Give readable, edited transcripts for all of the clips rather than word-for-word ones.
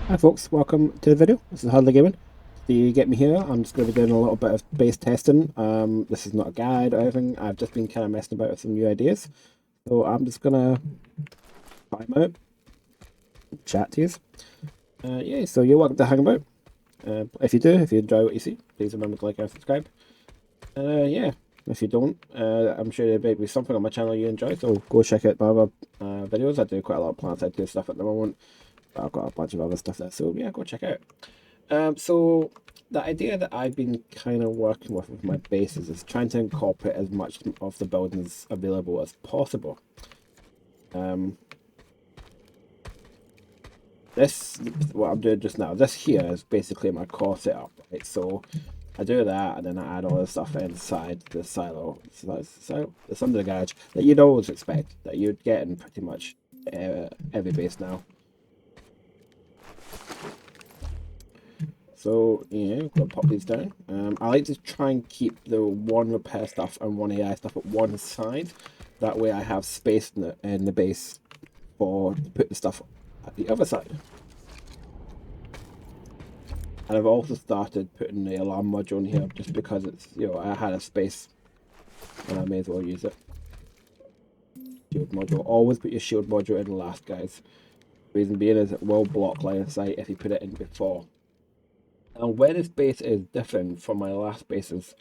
Hi folks, welcome to the video. This is Hardly Gaming. Do you get me here? I'm just going to be doing a little bit of base testing. This is not a guide or anything. I've just been kind of messing about with some new ideas. So I'm just going to try them out, chat to you. Yeah, so you're welcome to hang about. If you do, if you enjoy what you see, please remember to like and subscribe. Yeah, if you don't, I'm sure there may be something on my channel you enjoy, so go check out my other videos. I do quite a lot of Planetside 2 stuff at the moment. I've got a bunch of other stuff there, so yeah, go check it out. So the idea that I've been kind of working with my bases is trying to incorporate as much of the buildings available as possible. This, what I'm doing just now, this here is basically my core setup, right? So I do that, and then I add all the stuff inside the silo. So it's under the garage that you'd always expect, that you'd get in pretty much every base now. So, yeah, we've got to pop these down. I like to try and keep the one repair stuff and one AI stuff at one side. That way I have space in the base for to put the stuff at the other side. And I've also started putting the alarm module in here just because it's, I had a space and I may as well use it. Shield module. Always put your shield module in last, guys. Reason being is it will block line of sight if you put it in before. And where this base is different from my last bases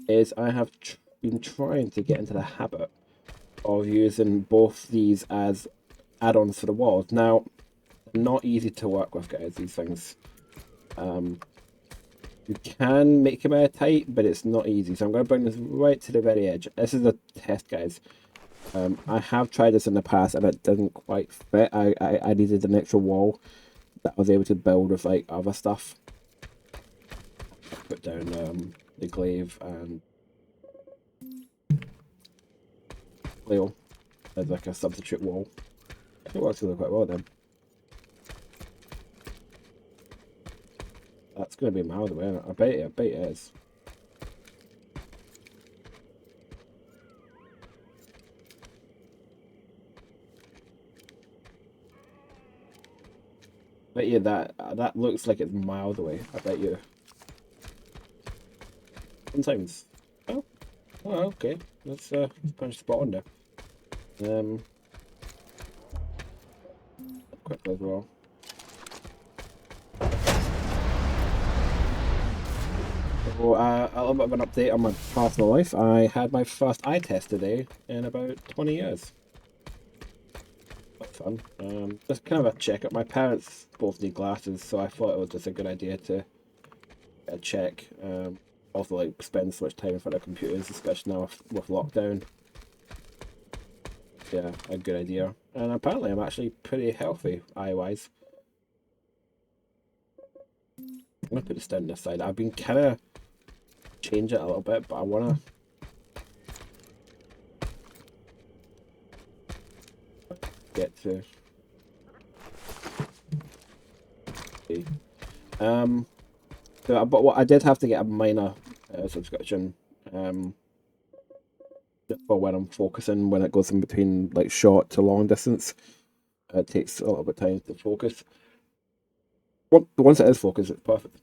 is I have been trying to get into the habit of using both these as add-ons for the walls. Now, not easy to work with, guys, these things. You can make them airtight, but it's not easy. So I'm going to bring this right to the very edge. This is a test, guys. I have tried this in the past and it didn't quite fit. I needed an extra wall that I was able to build with like other stuff. Put down the glaive and Leo as like a substitute wall. It works really quite well then. That's going to be miles away. I bet it is. Bet you that looks like it's miles away. I bet you. Sometimes. Oh, okay. Let's punch the spot on there. Quickly as well. So, a little bit of an update on my personal life. I had my first eye test today in about 20 years. That's fun. Just kind of a check up. My parents both need glasses, so I thought it was just a good idea to get a check. Also, like, spend so much time in front of computers, especially now with lockdown. Yeah, a good idea. And apparently I'm actually pretty healthy eye-wise. I'm going to put this down this side. I've been kind of change it a little bit, but I want to get to... Okay. But what I did have to get a minor subscription for when I'm focusing, when it goes in between like short to long distance. It takes a little bit of time to focus. Once it is focused, it's perfect.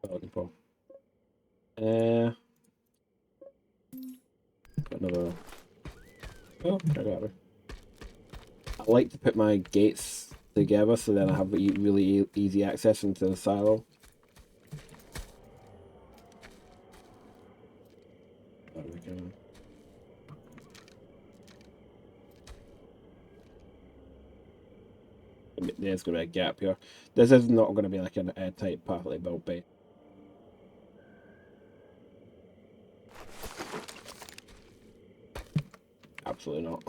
Looking for. Got another. Oh, I got it. I like to put my gates together so then I have really easy access into the silo. There we go. There's going to be a gap here. This is not going to be like an airtight, perfectly built base. Absolutely not.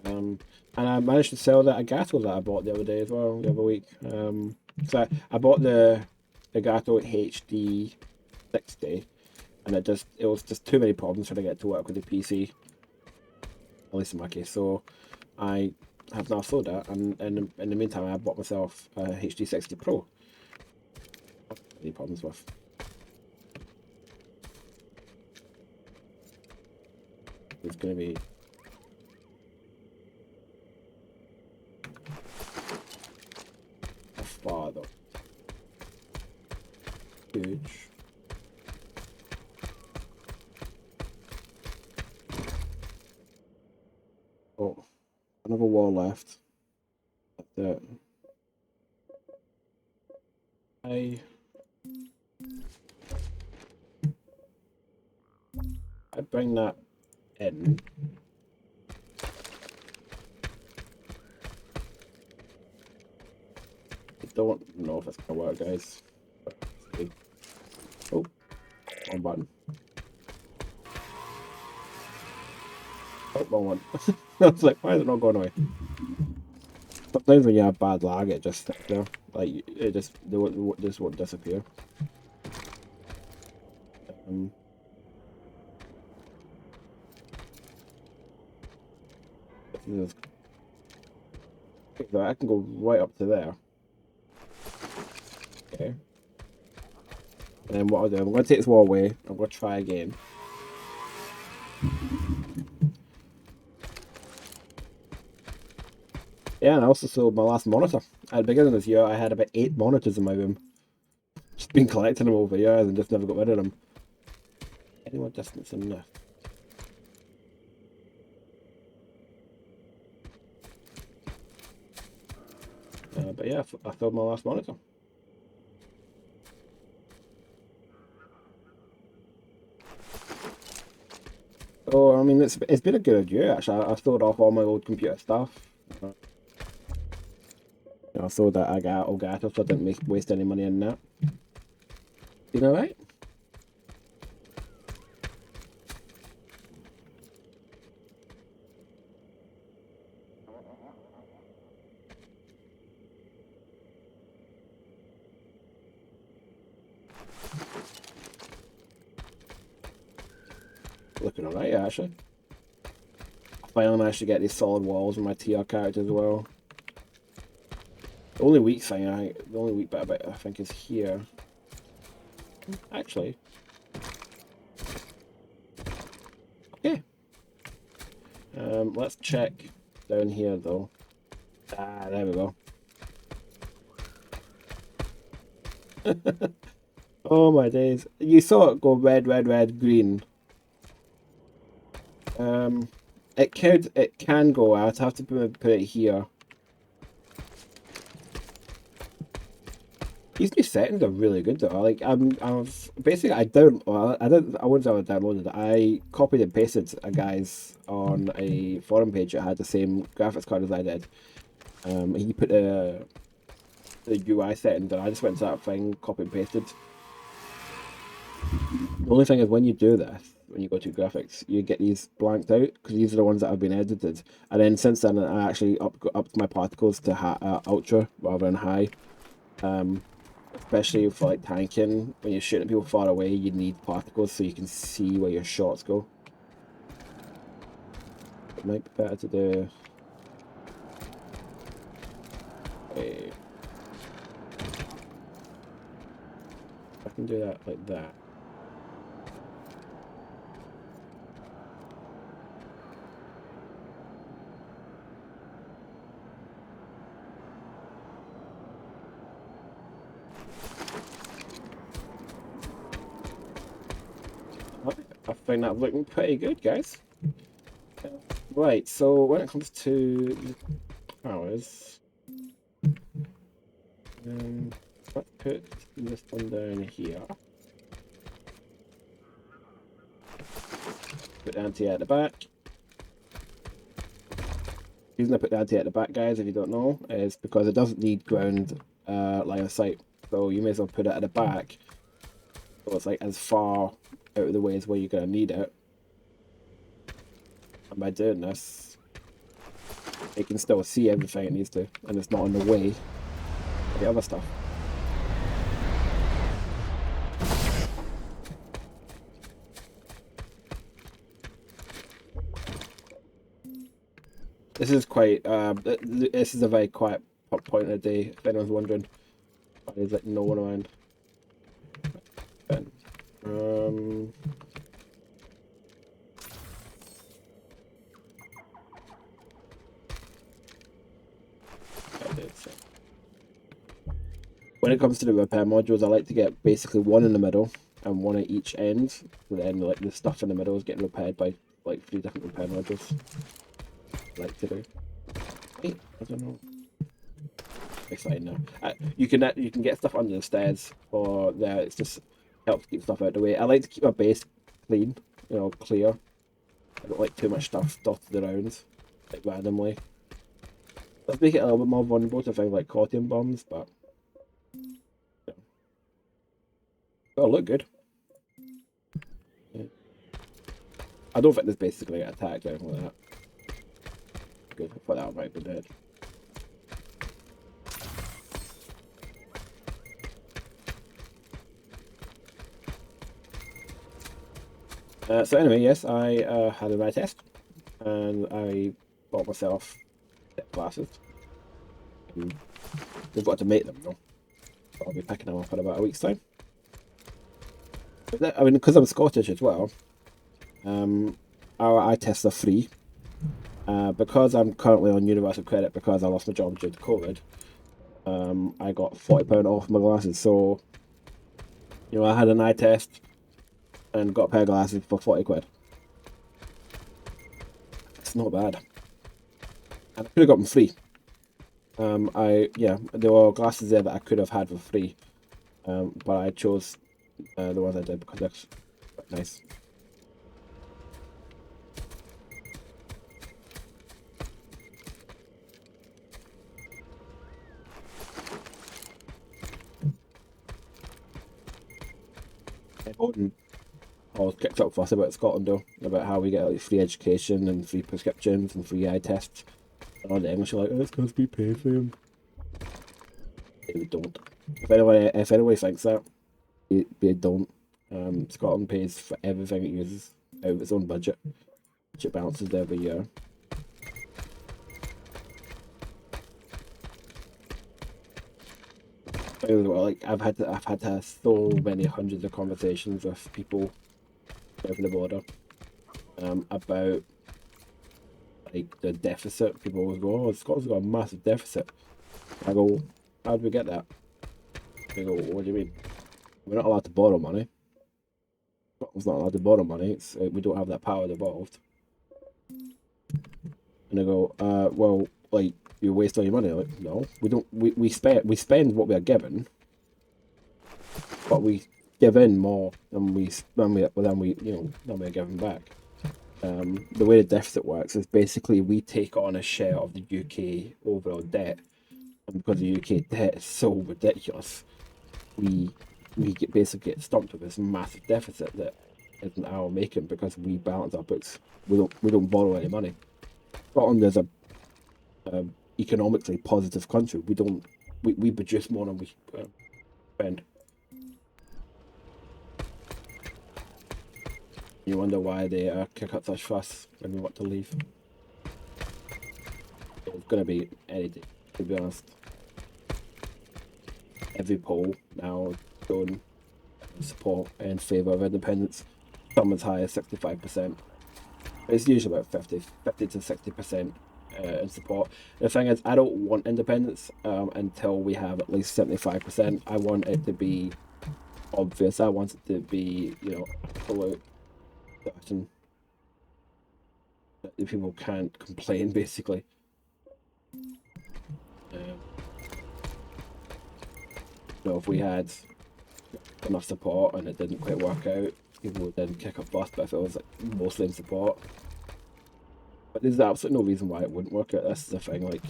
And I managed to sell that Agato that I bought the other day as well, the other week. So I bought the Agato HD 60, and it was just too many problems trying to get to work with the PC, at least in my case. So I have now sold that, and in the meantime, I bought myself a HD 60 Pro. Any problems with? It's going to be Another wall left. That's it. I bring that in. I don't know if it's gonna work, guys. Oh, wrong button. Oh, wrong one. I was like, why is it not going away? Sometimes when you have bad lag, it just sits there. Like, it just won't disappear. This is, so I can go right up to there. Okay. And then what I'll do, I'm going to take this wall away. I'm going to try again. Yeah, and I also sold my last monitor. At the beginning of this year, I had about 8 monitors in my room. Just been collecting them over years and just never got rid of them. Any more distance in there? But yeah, I filled my last monitor. So I mean, it's been a good year actually. I sold off all my old computer stuff. I sold that I got Elgato, so I didn't waste any money on that. You know, right? Looking alright, actually. I finally managed to get these solid walls with my TR character as well. The only weak thing, the only weak bit about it, I think, is here. Actually. Okay. Let's check down here though. Ah, there we go. Oh my days. You saw it go red, red, red, green. It can go out. I have to put it here. These new settings are really good though. Like I've basically I wouldn't say I downloaded it. I copied and pasted a guy's on a forum page that had the same graphics card as I did. He put the UI settings and I just went to that thing, copy and pasted. The only thing is when you do this, when you go to graphics, you get these blanked out because these are the ones that have been edited. And then since then, I actually upped my particles to ultra rather than high. Especially for like tanking, when you're shooting people far away, you need particles so you can see where your shots go. It might be better to do. I can do that like that. I think that's looking pretty good, guys. Right, so when it comes to the powers, let's put this one down here. Put the anti at the back. The reason I put the anti at the back, guys, if you don't know, is because it doesn't need ground line of sight. So you may as well put it at the back. So it's like as far out of the way as where you're going to need it. And by doing this, it can still see everything it needs to, and it's not in the way of the other stuff. This is quite, this is a very quiet point of the day, if anyone's wondering. There's like no one around. When it comes to the repair modules, I like to get basically one in the middle and one at each end. So then like the stuff in the middle is getting repaired by like 3 different repair modules. I like to do. I don't know. It's fine now. You can get stuff under the stairs or there. It's just helps keep stuff out of the way. I like to keep my base clean, clear. I don't like too much stuff dotted around, like randomly. Let's make it a little bit more vulnerable to things like cotton bombs, but yeah. Oh, look good. Yeah. I don't think this base is going to get attacked or anything like that. Good, I thought that might be dead. So anyway, yes, I had a eye test, and I bought myself glasses. We've got to make them though. So I'll be picking them up in about a week's time. But I mean, because I'm Scottish as well, our eye tests are free. Because I'm currently on universal credit because I lost my job due to COVID, I got £40 off my glasses. So, I had an eye test and got a pair of glasses for 40 quid. It's not bad. And I could have got them free. There were glasses there that I could have had for free, but I chose the ones I did because they're quite nice. I was kicked up fuss about Scotland though, about how we get like free education and free prescriptions and free eye tests. And all the English are like, oh, it's because we pay for them. We don't. If anybody thinks that, they don't. Scotland pays for everything it uses out of its own budget, which it balances every year. Like I've had to have so many hundreds of conversations with people over the border about like the deficit. People always go, "Oh, Scotland's got a massive deficit." I go, "How do we get that?" They go, "What do you mean? We're not allowed to borrow money. Scotland's not allowed to borrow money. We don't have that power devolved." And I go, well, like you waste all your money." Like, no, we don't. We spend what we are given, but we give in more than we are giving back. The way the deficit works is basically we take on a share of the UK overall debt, and because the UK debt is so ridiculous, we basically get stumped with this massive deficit that isn't our making because we balance our books. We don't borrow any money. Scotland is a economically positive country. We produce more than we spend. You wonder why they kick up such fuss when we want to leave. It's gonna be anything, to be honest. Every poll now showing support in favour of independence. Some as high as 65%. It's usually about 50 to 60% in support. The thing is, I don't want independence until we have at least 75%. I want it to be obvious. I want it to be, absolute certain that the people can't complain, basically. If we had enough support and it didn't quite work out, people would then kick up fuss, but if it was like mostly in support. But there's absolutely no reason why it wouldn't work out. That's the thing, like,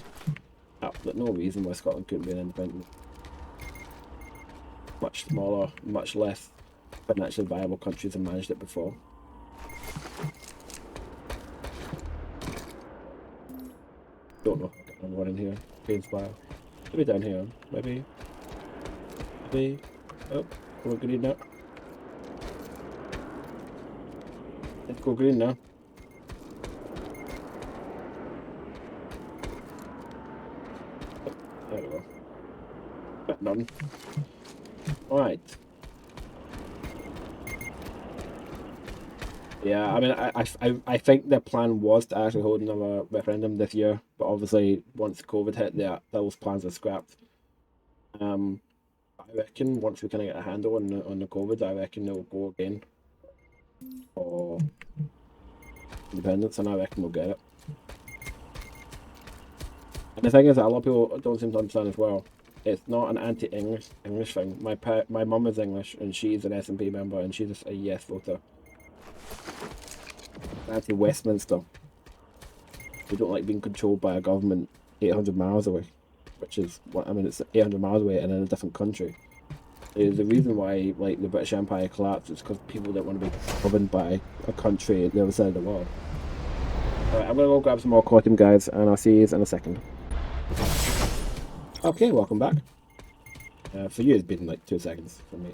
absolutely no reason why Scotland couldn't be an independent. Much smaller, much less financially viable countries have managed it before. Don't know if I'll get another one in here. Inspire. Maybe down here. Maybe. Oh, we're green now. Let's go green now. There we go. Got none. Alright. Yeah, I mean, I think the plan was to actually hold another referendum this year, but obviously once COVID hit, those plans are scrapped. I reckon once we kind of get a handle on the COVID, I reckon they'll go again for independence, and I reckon we'll get it. And the thing is that a lot of people don't seem to understand as well. It's not an anti-English thing. My mum is English and she's an SNP member and she's a yes voter. Anti-Westminster. We don't like being controlled by a government 800 miles away, which is what I mean. It's 800 miles away and in a different country. The reason why like the British Empire collapsed is because people didn't want to be governed by a country at the other side of the world. Alright, I'm gonna go grab some more quantum, guys, and I'll see you in a second. Okay, welcome back. For you, it's been like 2 seconds for me.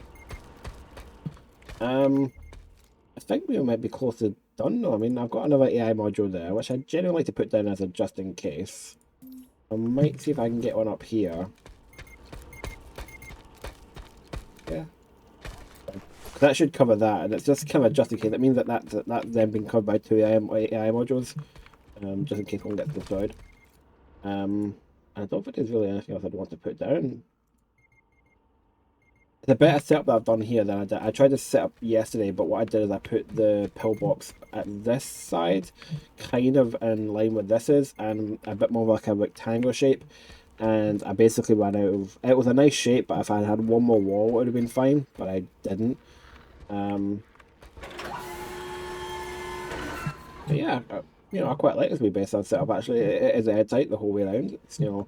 I think we might be close to done though. I mean, I've got another AI module there, which I generally like to put down as a just in case. I might see if I can get one up here. Yeah. That should cover that, and it's just kind of just in case. That means that's then being covered by 2 AI modules, just in case one gets destroyed. I don't think there's really anything else I'd want to put down. It's a better setup that I've done here than I did. I tried to set up yesterday, but what I did is I put the pillbox at this side, kind of in line with this is, and a bit more like a rectangle shape. And I basically ran out of... It was a nice shape, but if I had one more wall, it would have been fine, but I didn't. But yeah, you know, I quite like this wee base I've set up actually. It is airtight the whole way around. It's, you know,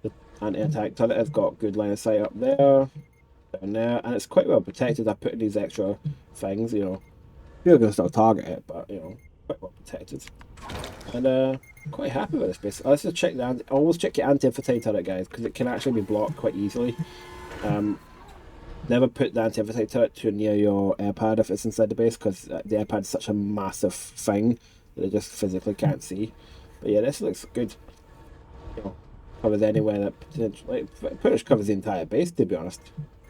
the anti-attack turret has got good line of sight up there, down there, and it's quite well protected. I put in these extra things, you know. You're going to still target it, but, you know, quite well protected. And quite happy with this base. Let's just check the always check your anti-infiltrate turret, guys, because it can actually be blocked quite easily. Never put the anti-infiltrate turret too near your airpad if it's inside the base, because the airpad is such a massive thing that it just physically can't see. But yeah, this looks good. You know, covers anywhere that potentially, like, pretty much covers the entire base, to be honest.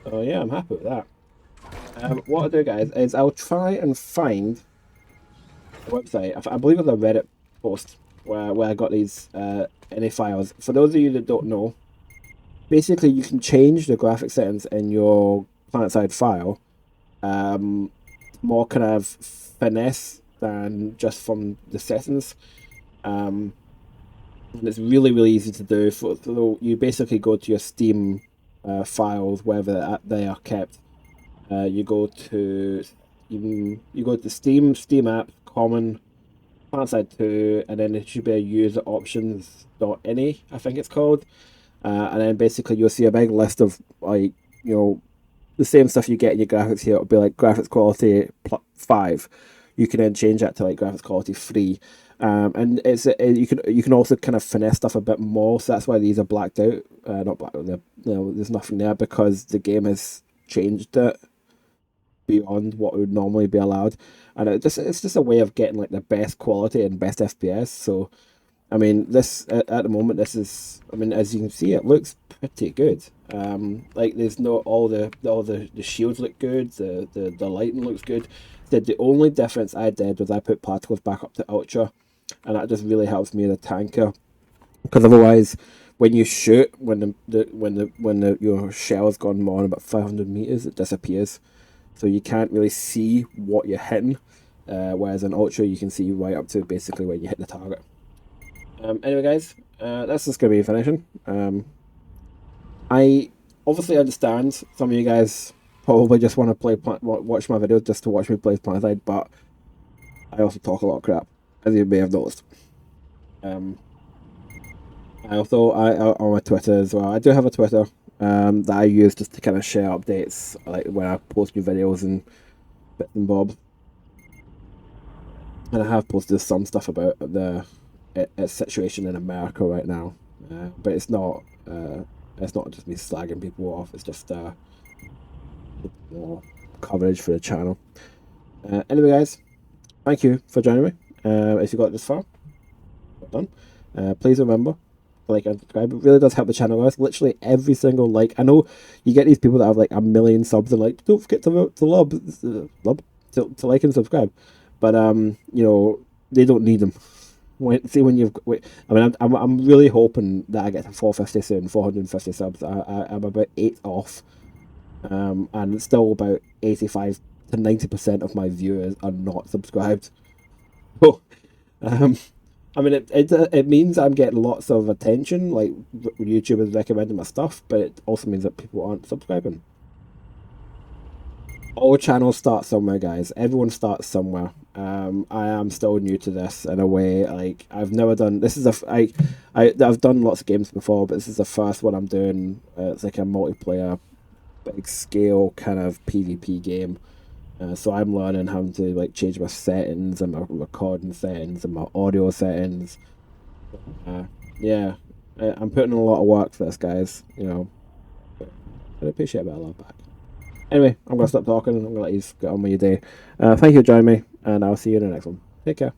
So yeah, I'm happy with that. What I'll do, guys, is I'll try and find a website. I believe it's a Reddit post where I got these NA files. For those of you that don't know, basically you can change the graphic settings in your Planetside file more kind of finesse than just from the settings. And it's really, really easy to do. So you basically go to your Steam files, wherever they are kept. You go to Steam Apps, Common, Planetside 2, and then there should be a user options.ini, I think it's called. And then basically you'll see a big list of, like, you know, the same stuff you get in your graphics here. It'll be like graphics quality 5. You can then change that to like graphics quality 3. And you can also kind of finesse stuff a bit more. So that's why these are blacked out. Not blacked out. You know, there's nothing there because the game has changed it beyond what would normally be allowed, and it's just a way of getting like the best quality and best FPS. So I mean, this at the moment, this is, I mean, as you can see, it looks pretty good. Like there's no all the shields look good, the lighting looks good. The only difference I did was I put particles back up to ultra, and that just really helps me as a tanker, because otherwise, when you shoot, when your shell's gone more than about 500 meters, it disappears. So you can't really see what you're hitting, whereas in Ultra you can see right up to basically where you hit the target. Anyway, guys, that's just going to be finishing. I obviously understand some of you guys probably just want to watch my videos just to watch me play Planetside, but I also talk a lot of crap, as you may have noticed. I also on my Twitter as well. I do have a Twitter that I use just to kind of share updates, like when I post new videos and bits and bobs. And I have posted some stuff about the situation in America right now, but it's not just me slagging people off. It's just more coverage for the channel. Anyway, guys, thank you for joining me. If you got this far, well done. Please remember, like and subscribe. It really does help the channel, guys. Literally every single like. I know you get these people that have like 1 million subs and like, don't forget to like and subscribe, but you know, they don't need them. I mean, I'm really hoping that I get to 450 soon, 450 subs. I'm about 8 off, and still about 85 to 90% of my viewers are not subscribed. So, I mean, it means I'm getting lots of attention, like YouTubers recommending my stuff, but it also means that people aren't subscribing. All channels start somewhere, guys. Everyone starts somewhere. I am still new to this in a way. Like I've never done. This is I've done lots of games before, but this is the first one I'm doing. It's like a multiplayer, big scale kind of PvP game. So I'm learning how to like change my settings and my recording settings and my audio settings. Uh, yeah, I'm putting in a lot of work for this, guys. You know, but I appreciate a bit of love back. Anyway, I'm gonna stop talking. I'm gonna let you get on with your day. Thank you for joining me, and I'll see you in the next one. Take care.